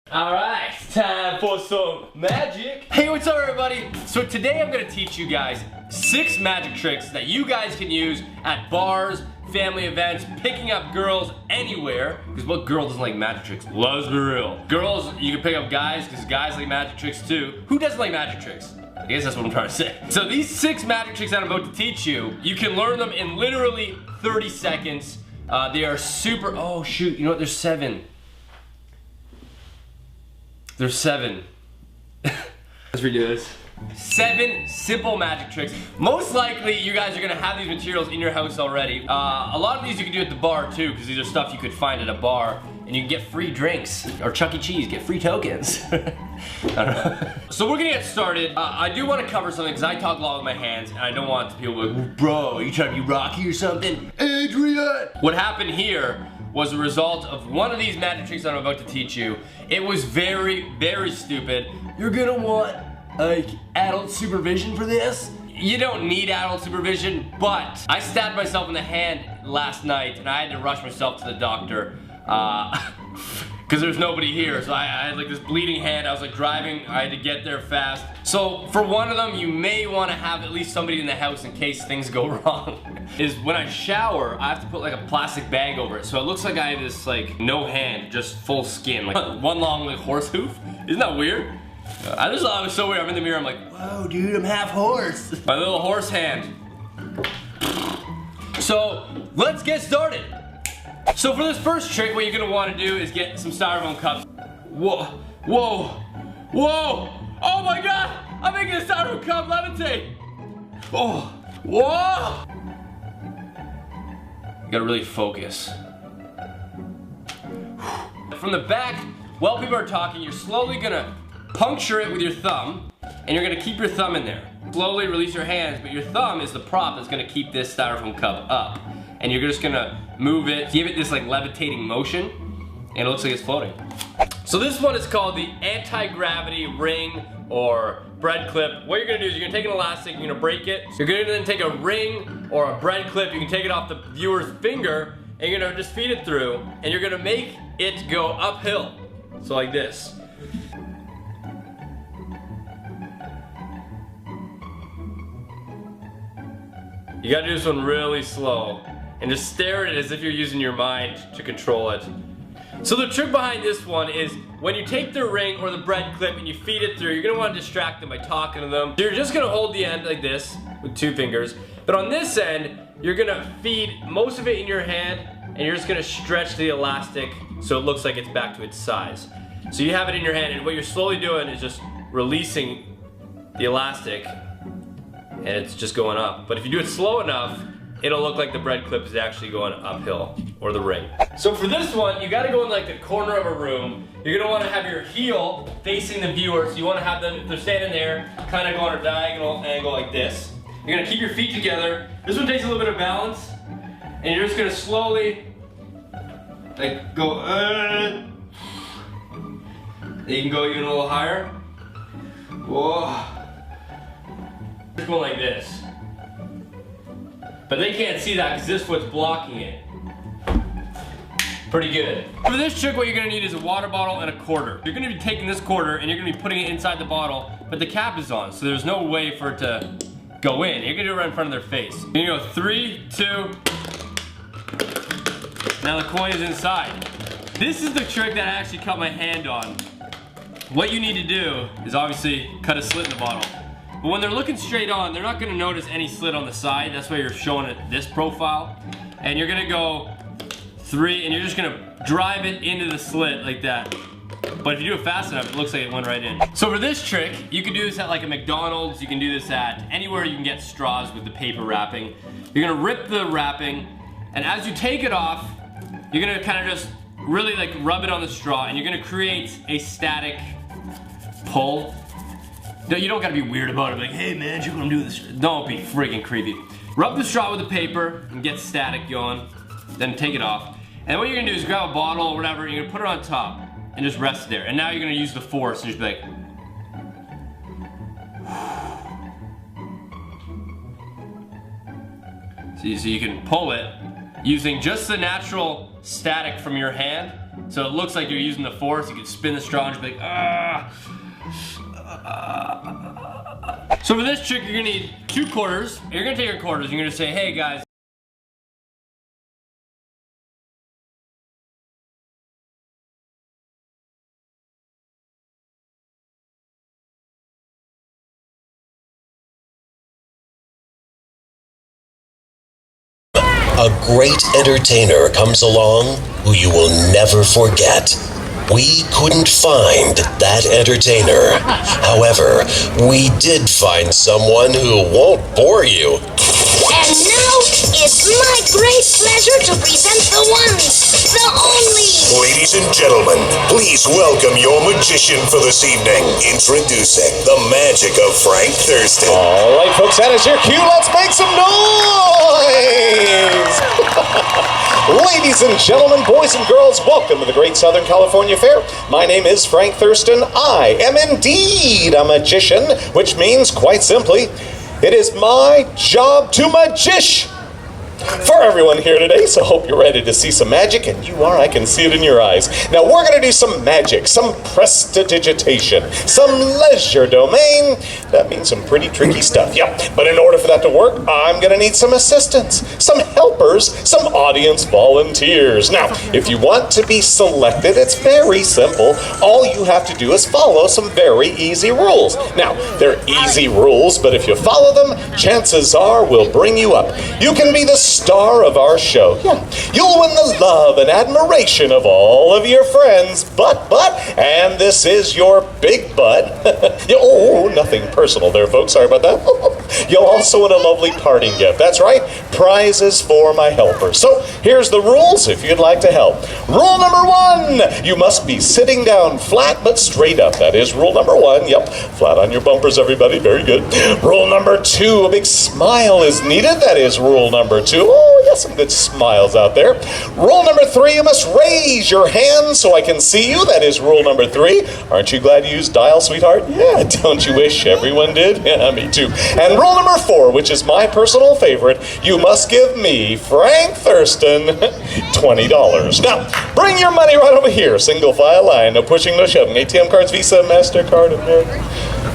Alright, time for some magic. Hey, what's up everybody? So today I'm gonna teach you guys 6 magic tricks that you guys can use at bars, family events, picking up girls anywhere. Because what girl doesn't like magic tricks? Let's be real. Girls, you can pick up guys because guys like magic tricks too. Who doesn't like magic tricks? I guess that's what I'm trying to say. So these 6 magic tricks that I'm about to teach you, you can learn them in literally 30 seconds. They are super, oh shoot, you know what, there's 7. There's 7. Let's redo this. 7 simple magic tricks. Most likely you guys are gonna have these materials in your house already. A lot of these you can do at the bar too, because these are stuff you could find at a bar and you can get free drinks. Or Chuck E. Cheese, get free tokens. I don't know. So we're gonna get started. I do want to cover something because I talk a lot with my hands and I don't want people to be like, bro, are you trying to be Rocky or something? Adrian! What happened here was a result of one of these magic tricks that I'm about to teach you. It was very, very stupid. You're gonna want like adult supervision for this. You don't need adult supervision, but I stabbed myself in the hand last night and I had to rush myself to the doctor because there's nobody here. So I had like this bleeding hand. I was like driving, I had to get there fast. So for one of them, you may want to have at least somebody in the house in case things go wrong. Is when I shower, I have to put like a plastic bag over it. So it looks like I have this like no hand, just full skin. Like one long like horse hoof. Isn't that weird? I just thought it was so weird. I'm in the mirror, I'm like, whoa dude, I'm half horse. My little horse hand. So let's get started. So for this first trick, what you're gonna want to do is get some styrofoam cups. Whoa, whoa, whoa! Oh my god! I'm making a styrofoam cup levitate! Oh, whoa! You gotta really focus. From the back, while people are talking, you're slowly gonna puncture it with your thumb, and you're gonna keep your thumb in there. Slowly release your hands, but your thumb is the prop that's gonna keep this styrofoam cup up. And you're just gonna move it, give it this like levitating motion, and it looks like it's floating. So this one is called the anti-gravity ring or bread clip. What you're gonna do is you're gonna take an elastic, you're gonna break it. You're gonna then take a ring or a bread clip, you can take it off the viewer's finger, and you're gonna just feed it through, and you're gonna make it go uphill. So like this. You gotta do this one really slow and just stare at it as if you're using your mind to control it. So the trick behind this one is when you take the ring or the bread clip and you feed it through, you're gonna want to distract them by talking to them. So you're just gonna hold the end like this with 2 fingers. But on this end, you're gonna feed most of it in your hand and you're just gonna stretch the elastic so it looks like it's back to its size. So you have it in your hand and what you're slowly doing is just releasing the elastic and it's just going up. But if you do it slow enough, it'll look like the bread clip is actually going uphill, or the ring. So for this one, you gotta go in like the corner of a room. You're gonna wanna have your heel facing the viewer, so you wanna have them, if they're standing there, kind of go on a diagonal angle like this. You're gonna keep your feet together. This one takes a little bit of balance, and you're just gonna slowly, like go, you can go even a little higher. Whoa. Just go like this. But they can't see that because this foot's blocking it. Pretty good. For this trick, what you're gonna need is a water bottle and a quarter. You're gonna be taking this quarter and you're gonna be putting it inside the bottle, but the cap is on, so there's no way for it to go in. You're gonna do it right in front of their face. You're gonna go 3, 2. Now the coin is inside. This is the trick that I actually cut my hand on. What you need to do is obviously cut a slit in the bottle. But when they're looking straight on, they're not gonna notice any slit on the side. That's why you're showing it this profile. And you're gonna go 3, and you're just gonna drive it into the slit like that. But if you do it fast enough, it looks like it went right in. So for this trick, you can do this at like a McDonald's, you can do this at anywhere you can get straws with the paper wrapping. You're gonna rip the wrapping, and as you take it off, you're gonna kind of just really like rub it on the straw, and you're gonna create a static pull. You don't gotta be weird about it, like, hey man, you're gonna do this. Don't be freaking creepy. Rub the straw with the paper and get static going, then take it off. And what you're gonna do is grab a bottle or whatever, you're gonna put it on top and just rest there. And now you're gonna use the force and just be like, so you can pull it using just the natural static from your hand So it looks like you're using the force. You can spin the straw and just be like, ah. So for this trick, you're gonna need 2 quarters. You're gonna take your quarters, you're gonna say, hey guys. A great entertainer comes along who you will never forget. We couldn't find that entertainer. However, we did find someone who won't bore you. And now, it's my great pleasure to present the one, the only. Ladies and gentlemen, please welcome your magician for this evening. Introducing the magic of Frank Thurston. All right, folks, that is your cue. Let's make some noise! Ladies and gentlemen, boys and girls, welcome to the Great Southern California Fair. My name is Frank Thurston. I am indeed a magician, which means, quite simply, it is my job to magish for everyone here today, so hope you're ready to see some magic, and you are. I can see it in your eyes. Now we're going to do some magic, some prestidigitation, some leisure domain. That means some pretty tricky stuff, yep. But in order for that to work, I'm going to need some assistants, some helpers, some audience volunteers. Now, if you want to be selected, it's very simple. All you have to do is follow some very easy rules. Now, they're easy rules, but if you follow them, chances are we'll bring you up. You can be the star of our show. Yeah. You'll win the love and admiration of all of your friends, and this is your big butt. Oh, nothing personal there, folks. Sorry about that. You'll also win a lovely parting gift. That's right, prizes for my helpers. So here's the rules if you'd like to help. Rule number 1, you must be sitting down flat but straight up. That is rule number 1. Yep, flat on your bumpers, everybody. Very good. Rule number 2, a big smile is needed. That is rule number 2. Oh, yes, some good smiles out there. Rule number 3, you must raise your hand so I can see you. That is rule number 3. Aren't you glad you used dial, sweetheart? Yeah, don't you wish everyone did? Yeah, me too. And rule number 4, which is my personal favorite, you must give me, Frank Thurston, $20. Now, bring your money right over here. Single file line, no pushing, no shoving. ATM cards, Visa, MasterCard, American.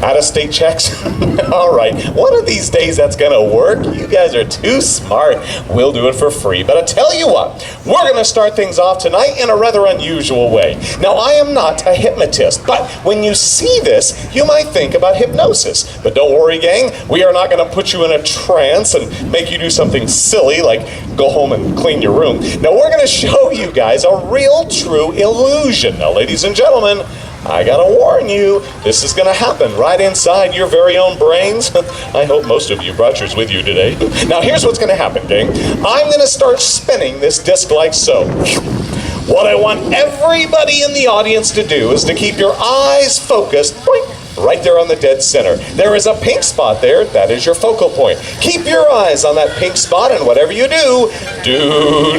Out-of-state checks? All right, one of these days that's gonna work. You guys are too smart. We'll do it for free. But I tell you what, we're gonna start things off tonight in a rather unusual way. Now, I am not a hypnotist, but when you see this, you might think about hypnosis. But don't worry, gang, we are not gonna put you in a trance and make you do something silly like go home and clean your room. Now, we're gonna show you guys a real, true illusion. Now, ladies and gentlemen, I gotta warn you, this is gonna happen right inside your very own brains. I hope most of you brought yours with you today. Now here's what's gonna happen, gang. I'm gonna start spinning this disc like so. What I want everybody in the audience to do is to keep your eyes focused, boink, right there on the dead center. There is a pink spot there. That is your focal point. Keep your eyes on that pink spot, and whatever you do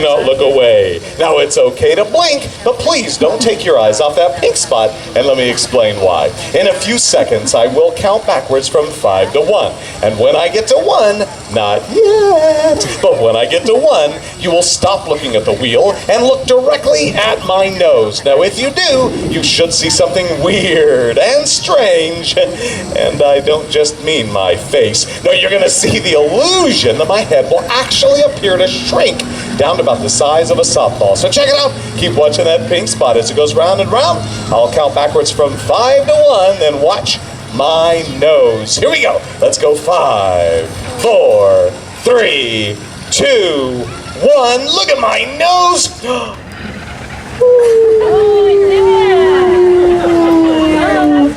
not look away. Now, it's okay to blink, but please don't take your eyes off that pink spot, and let me explain why. In a few seconds, I will count backwards from 5 to 1, and when I get to 1, not yet, but when I get to 1, you will stop looking at the wheel and look directly at my nose. Now, if you do, you should see something weird and strange. And I don't just mean my face. No, you're going to see the illusion that my head will actually appear to shrink down to about the size of a softball. So check it out. Keep watching that pink spot as it goes round and round. I'll count backwards from 5 to 1, then watch my nose. Here we go. Let's go. 5, 4, 3, 2, 1. Look at my nose.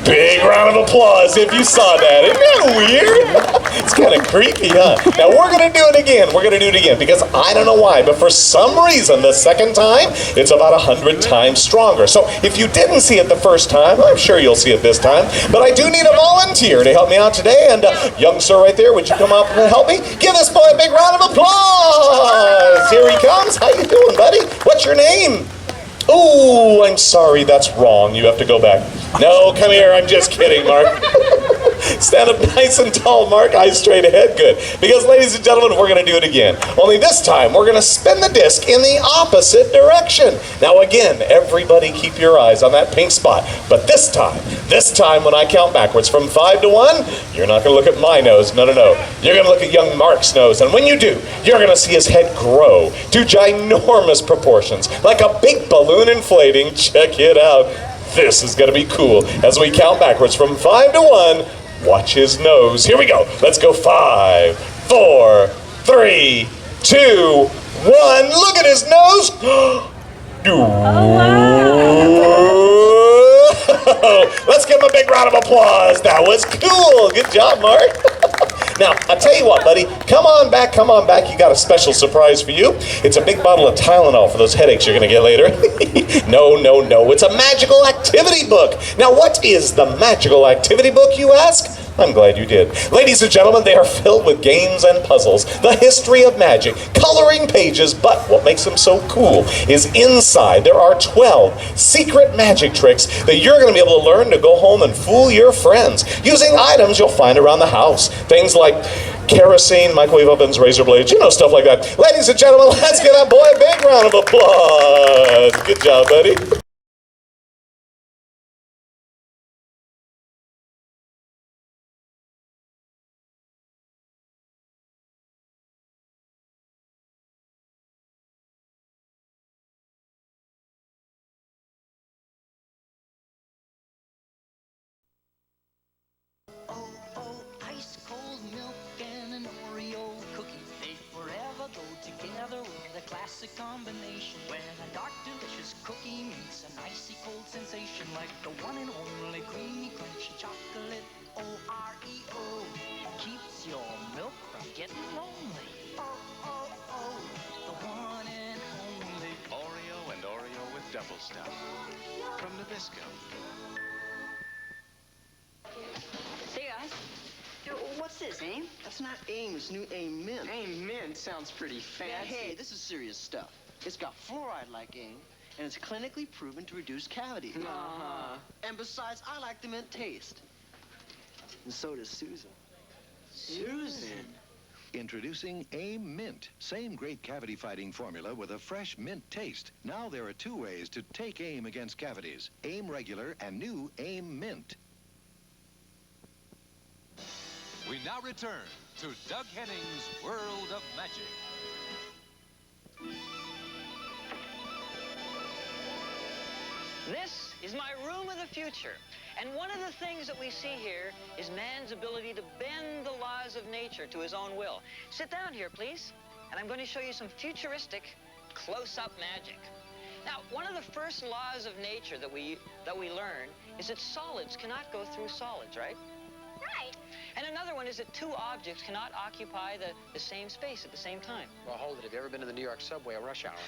Big round of applause if you saw that. Isn't that weird? It's kind of creepy, huh? Now we're going to do it again. We're going to do it again because I don't know why, but for some reason the second time, it's about 100 times stronger. So if you didn't see it the first time, I'm sure you'll see it this time. But I do need a volunteer to help me out today. And young sir right there, would you come up and help me? Give this boy a big round of applause. Here he comes. How you doing, buddy? What's your name? Oh, I'm sorry, that's wrong. You have to go back. No, come here, I'm just kidding, Mark. Stand up nice and tall, Mark. Eyes straight ahead. Good. Because, ladies and gentlemen, we're going to do it again. Only this time, we're going to spin the disc in the opposite direction. Now, again, everybody keep your eyes on that pink spot. But this time, when I count backwards from 5 to 1, you're not going to look at my nose. No. You're going to look at young Mark's nose. And when you do, you're going to see his head grow to ginormous proportions, like a big balloon inflating. Check it out. This is going to be cool. As we count backwards from 5 to 1, watch his nose. Here we go. Let's go. 5, 4, 3, 2, 1. Look at his nose. Let's give him a big round of applause. That was cool. Good job, Mark. Now, I'll tell you what, buddy. Come on back. You got a special surprise for you. It's a big bottle of Tylenol for those headaches you're going to get later. No. It's a magical activity book. Now, what is the magical activity book, you ask? I'm glad you did. Ladies and gentlemen, they are filled with games and puzzles, the history of magic, coloring pages, but what makes them so cool is inside there are 12 secret magic tricks that you're going to be able to learn to go home and fool your friends using items you'll find around the house. Things like kerosene, microwave ovens, razor blades, stuff like that. Ladies and gentlemen, let's give that boy a big round of applause. Good job, buddy. Ice cold milk and an Oreo cookie. They forever go together with a classic combination. When a dark, delicious cookie meets an icy cold sensation like the one and only creamy, crunchy chocolate Oreo. Keeps your milk from getting lonely. Oh, the one and only Oreo and Oreo with double stuff from Nabisco. Hey guys, what's this, AIM? That's not AIM, it's new AIM Mint. AIM Mint sounds pretty fancy. Yeah, hey, this is serious stuff. It's got fluoride like AIM, and it's clinically proven to reduce cavities. And besides, I like the mint taste. And so does Susan. Susan? Introducing AIM Mint. Same great cavity-fighting formula with a fresh mint taste. Now there are 2 ways to take AIM against cavities. AIM Regular and new AIM Mint. We now return to Doug Henning's World of Magic. This is my room of the future. And one of the things that we see here is man's ability to bend the laws of nature to his own will. Sit down here, please, and I'm going to show you some futuristic close-up magic. Now, one of the first laws of nature that we learn is that solids cannot go through solids, right? Right. And another one is that 2 objects cannot occupy the same space at the same time. Well, hold it. Have you ever been to the New York subway at rush hour?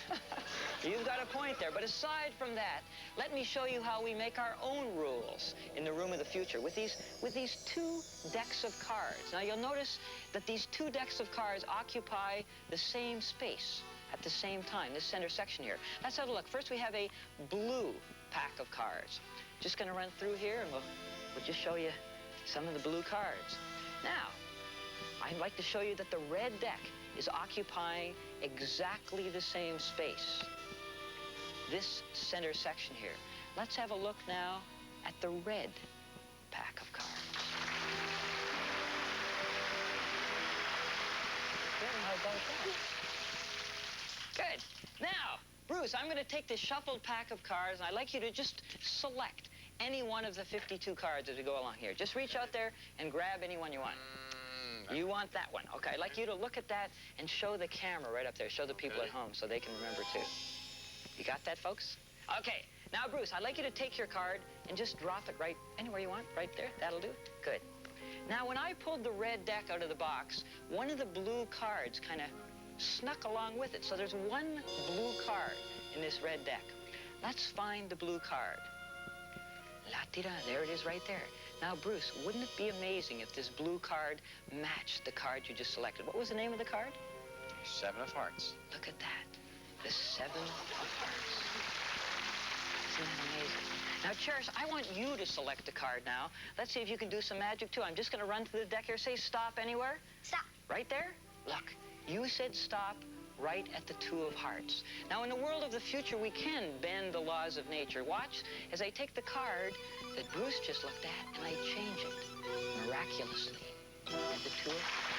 You've got a point there. But aside from that, let me show you how we make our own rules in the room of the future with these 2 decks of cards. Now, you'll notice that these 2 decks of cards occupy the same space at the same time, this center section here. Let's have a look. First, we have a blue pack of cards. Just going to run through here, and we'll just show you some of the blue cards. Now, I'd like to show you that the red deck is occupying exactly the same space. This center section here. Let's have a look now at the red pack of cards. Good, how about that? Good. Now, Bruce, I'm going to take this shuffled pack of cards, and I'd like you to just select any one of the 52 cards as we go along here. Just reach out there and grab any one you want. You want that one. Okay, I'd like you to look at that and show the camera right up there. Show the people at home so they can remember, too. You got that, folks? Okay. Now, Bruce, I'd like you to take your card and just drop it right anywhere you want. Right there. That'll do. Good. Now, when I pulled the red deck out of the box, one of the blue cards kind of snuck along with it. So there's one blue card in this red deck. Let's find the blue card. La-di-da, there it is right there. Now, Bruce, wouldn't it be amazing if this blue card matched the card you just selected? What was the name of the card? 7 of Hearts. Look at that. The 7 of Hearts. Isn't that amazing? Now, Cherish, I want you to select a card now. Let's see if you can do some magic, too. I'm just going to run through the deck here. Say stop anywhere. Stop. Right there? Look, you said stop right at the 2 of hearts. Now, in the world of the future, we can bend the laws of nature. Watch as I take the card that Bruce just looked at, and I change it miraculously at the 2 of hearts.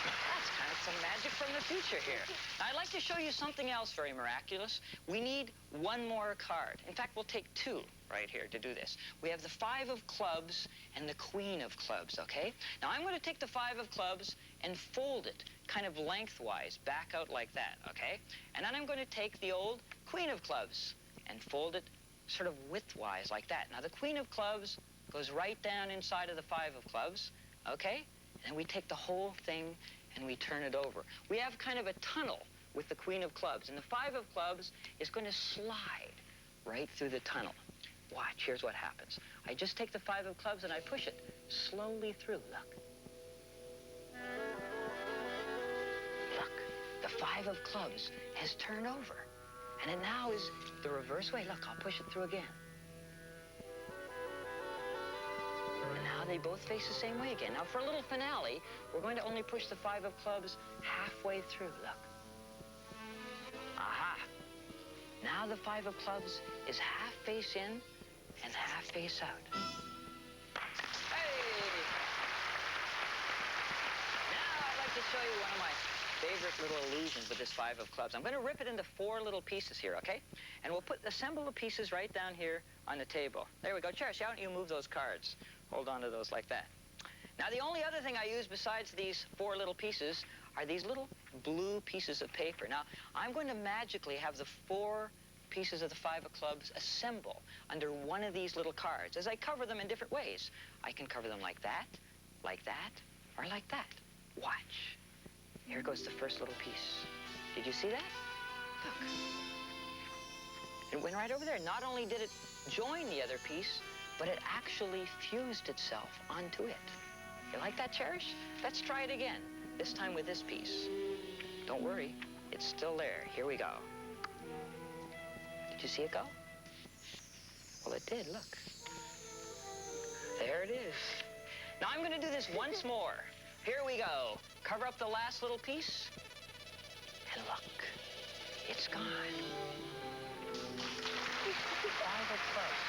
That's kind of some magic from the future here. Now, I'd like to show you something else very miraculous. We need one more card. In fact, we'll take 2 right here to do this. We have the 5 of clubs and the Queen of clubs, okay? Now, I'm going to take the 5 of clubs and fold it kind of lengthwise, back out like that, okay? And then I'm going to take the old Queen of clubs and fold it sort of widthwise like that. Now, the Queen of clubs goes right down inside of the 5 of clubs, okay? And we take the whole thing and we turn it over. We have kind of a tunnel with the Queen of clubs, and the 5 of clubs is going to slide right through the tunnel. Watch, here's what happens. I just take the 5 of clubs and I push it slowly through, look. Look, the 5 of clubs has turned over, and it now is the reverse way. Look, I'll push it through again. And now they both face the same way again. Now, for a little finale, we're going to only push the 5 of clubs halfway through. Look. Aha. Now the 5 of clubs is half face in and half face out. Hey! Now I'd like to show you one of my favorite little illusions with this 5 of clubs. I'm going to rip it into 4 little pieces here, okay? And we'll assemble the pieces right down here on the table. There we go. Cherish, why don't you move those cards? Hold on to those like that. Now, the only other thing I use besides these 4 little pieces are these little blue pieces of paper. Now, I'm going to magically have the 4 pieces of the 5 of clubs assemble under one of these little cards as I cover them in different ways. I can cover them like that, or like that. Watch. Here goes the first little piece. Did you see that? Look. It went right over there. Not only did it join the other piece, but it actually fused itself onto it. You like that, Cherish? Let's try it again, this time with this piece. Don't worry, it's still there. Here we go. Did you see it go? Well, it did, look. There it is. Now I'm going to do this once more. Here we go. Cover up the last little piece. And look, it's gone. 5 of clubs.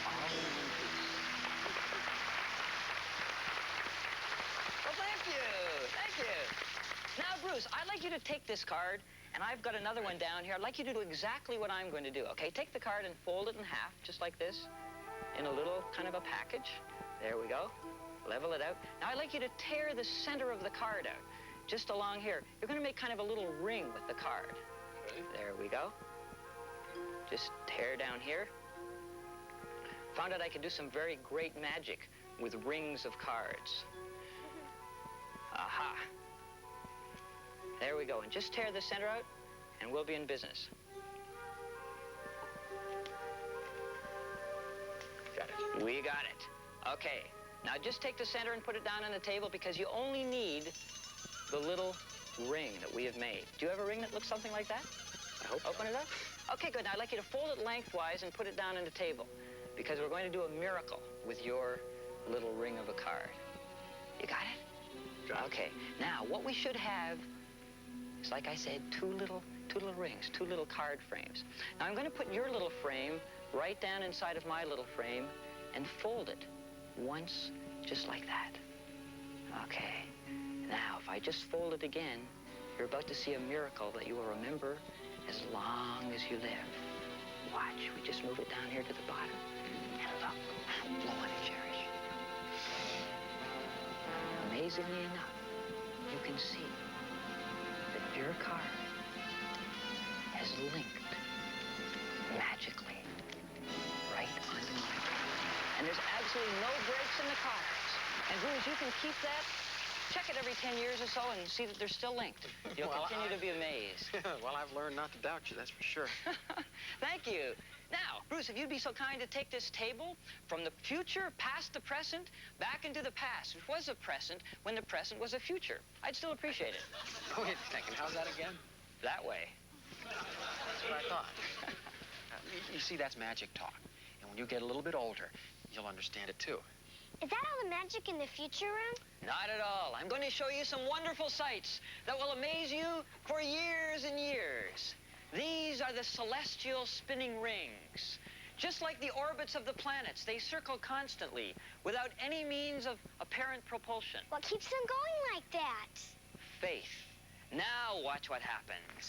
All in one piece. Well, thank you. Thank you. Now, Bruce, I'd like you to take this card, and I've got another one down here. I'd like you to do exactly what I'm going to do, okay? Take the card and fold it in half, just like this, in a little kind of a package. There we go. Level it out. Now, I'd like you to tear the center of the card out, just along here. You're going to make kind of a little ring with the card. There we go. Just tear down here. Found out I could do some very great magic with rings of cards. Aha. There we go. And just tear the center out, and we'll be in business. Got it. We got it. Okay. Now just take the center and put it down on the table, because you only need the little ring that we have made. Do you have a ring that looks something like that? I hope. Open it up. Okay, good. Now I'd like you to fold it lengthwise and put it down on the table, because we're going to do a miracle with your little ring of a card. You got it? Got it. Okay. Now what we should have is, like I said, two little rings, 2 little card frames. Now I'm going to put your little frame right down inside of my little frame and fold it once, just like that. Okay. Now, if I just fold it again, you're about to see a miracle that you will remember as long as you live. Watch. We just move it down here to the bottom. And look. Blow on it, Cherish. Amazingly enough, you can see that your card has linked magically right onto mine. And there's absolutely no breaks in the cards. And Bruce, you can keep that, check it every 10 years or so, and see that they're still linked. You'll continue to be amazed. Well, I've learned not to doubt you, that's for sure. Thank you. Now, Bruce, if you'd be so kind to take this table from the future, past the present, back into the past, which was a present when the present was a future. I'd still appreciate it. Wait a second, how's that again? That way. That's what I thought. You see, that's magic talk. And when you get a little bit older, you'll understand it too. Is that all the magic in the future room? Not at all. I'm going to show you some wonderful sights that will amaze you for years and years. These are the celestial spinning rings. Just like the orbits of the planets, they circle constantly without any means of apparent propulsion. What keeps them going like that? Faith. Now watch what happens.